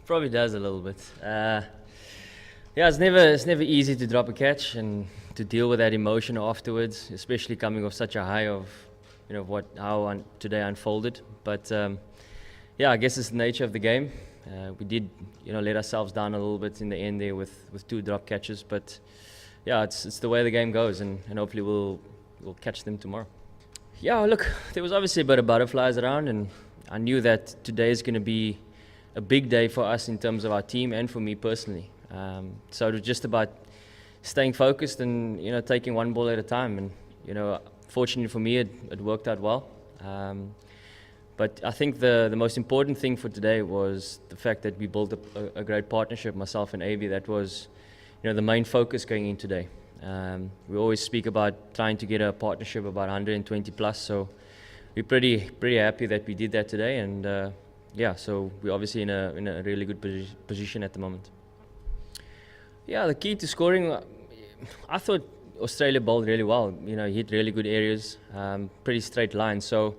Probably does a little bit. Yeah, it's never easy to drop a catch and to deal with that emotion afterwards, especially coming off such a high of, how today unfolded. But yeah, I guess it's the nature of the game. We did, let ourselves down a little bit in the end there with two drop catches. But yeah, it's the way the game goes, and hopefully we'll catch them tomorrow. Yeah, look, there was obviously a bit of butterflies around, and I knew that today is going to be a big day for us in terms of our team and for me personally. So it was just about staying focused and taking one ball at a time. And fortunately for me, it worked out well. But I think the most important thing for today was the fact that we built a great partnership, myself and Avi. That was the main focus going in today. We always speak about trying to get a partnership about 120 plus, so we're pretty happy that we did that today. And yeah, so we're obviously in a really good position at the moment. Yeah, the key to scoring, I thought Australia bowled really well. Hit really good areas, pretty straight line. So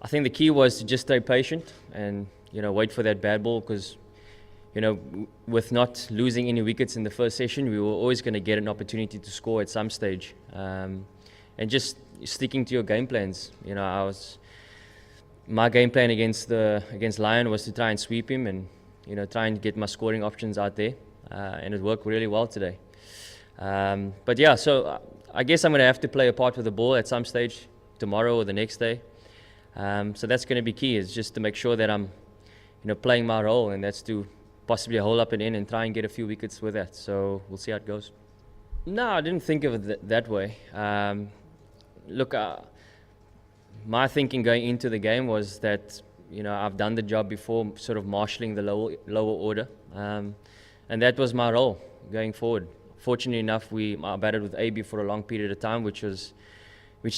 I think the key was to just stay patient and wait for that bad ball, because with not losing any wickets in the first session, we were always going to get an opportunity to score at some stage. And just sticking to your game plans. My game plan against Lion was to try and sweep him and try and get my scoring options out there, and it worked really well today. But yeah, so I guess I'm going to have to play a part with the ball at some stage tomorrow or the next day. So that's going to be key, is just to make sure that I'm playing my role, and that's to possibly hold up and in and try and get a few wickets with that. So we'll see how it goes. No, I didn't think of it that way. Look, my thinking going into the game was that I've done the job before, sort of marshalling the lower order, and that was my role going forward. Fortunately enough, I batted with AB for a long period of time, which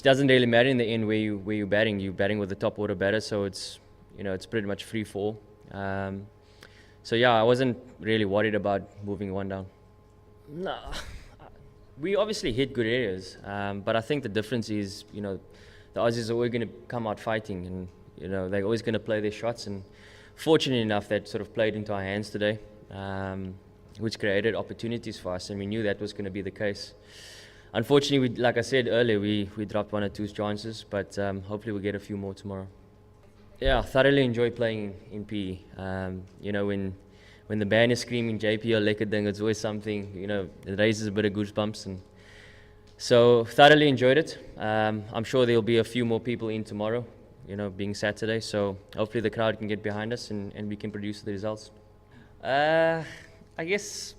doesn't really matter in the end where you're batting. You're batting with the top order batter, so it's pretty much free fall. So yeah, I wasn't really worried about moving one down. No, we obviously hit good areas, but I think the difference is the Aussies are always going to come out fighting, and they're always going to play their shots. And fortunately enough, that sort of played into our hands today, which created opportunities for us, and we knew that was going to be the case. Unfortunately, like I said earlier, we dropped one or two chances, but hopefully we'll get a few more tomorrow. Yeah, I thoroughly enjoy playing in PE. When the band is screaming JP or lekker ding, it's always something, it raises a bit of goosebumps. And so thoroughly enjoyed it. I'm sure there'll be a few more people in tomorrow, being Saturday. So hopefully the crowd can get behind us and we can produce the results. I guess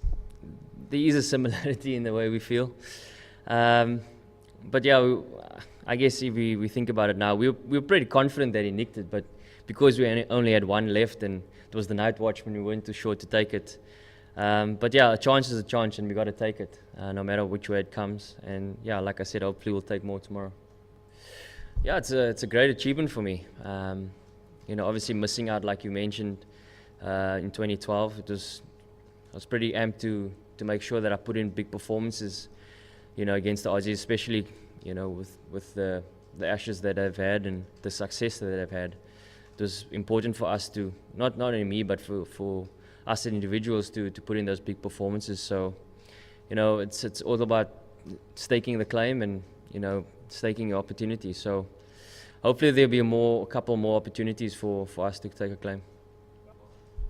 there is a similarity in the way we feel. But yeah, I guess if we think about it now, we were pretty confident that he nicked it, but because we only had one left and it was the night watch when we weren't too short to take it. But yeah, a chance is a chance, and we got to take it, no matter which way it comes. And yeah, like I said, hopefully we'll take more tomorrow. Yeah, it's a great achievement for me. Obviously missing out, like you mentioned, in 2012, I was pretty amped to make sure that I put in big performances, against the Aussies, especially, with the Ashes that they've had and the success that they've had. It was important for us to, not only me, but for us as individuals to put in those big performances. So, it's all about staking the claim and, staking your opportunity. So hopefully there'll be a couple more opportunities for us to take a claim.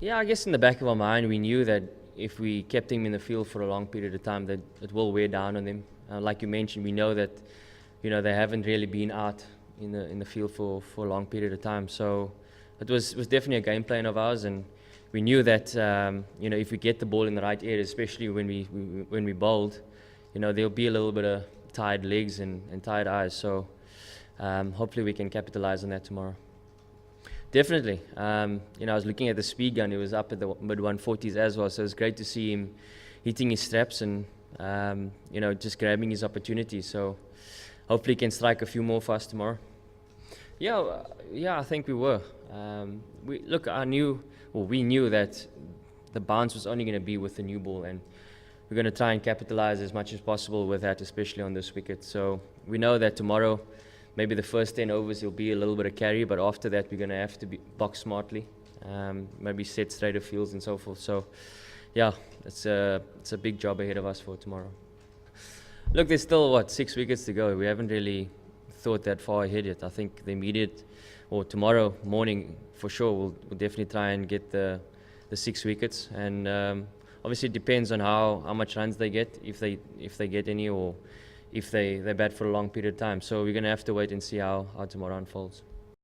Yeah, I guess in the back of our mind, we knew that if we kept him in the field for a long period of time, that it will wear down on them. Like you mentioned, we know that, they haven't really been out in the field for a long period of time. So it was definitely a game plan of ours, and we knew that if we get the ball in the right area, especially when we bowled, there'll be a little bit of tired legs and tired eyes. So hopefully we can capitalize on that tomorrow. Definitely. I was looking at the speed gun. It was up at the mid 140s as well. So it's great to see him hitting his straps and just grabbing his opportunities. So hopefully he can strike a few more for us tomorrow. Yeah, I think we were. We knew that the bounce was only going to be with the new ball, and we're going to try and capitalize as much as possible with that, especially on this wicket. So we know that tomorrow, maybe the first 10 overs will be a little bit of carry, but after that we're going to have to box smartly. maybe set straighter fields and so forth. So, yeah, it's a big job ahead of us for tomorrow. Look, there's still 6 wickets to go. We haven't really thought that far ahead yet. I think the immediate, or tomorrow morning for sure, we'll definitely try and get the 6 wickets. And obviously it depends on how much runs they get, if they get any, or if they bat for a long period of time. So we're going to have to wait and see how tomorrow unfolds.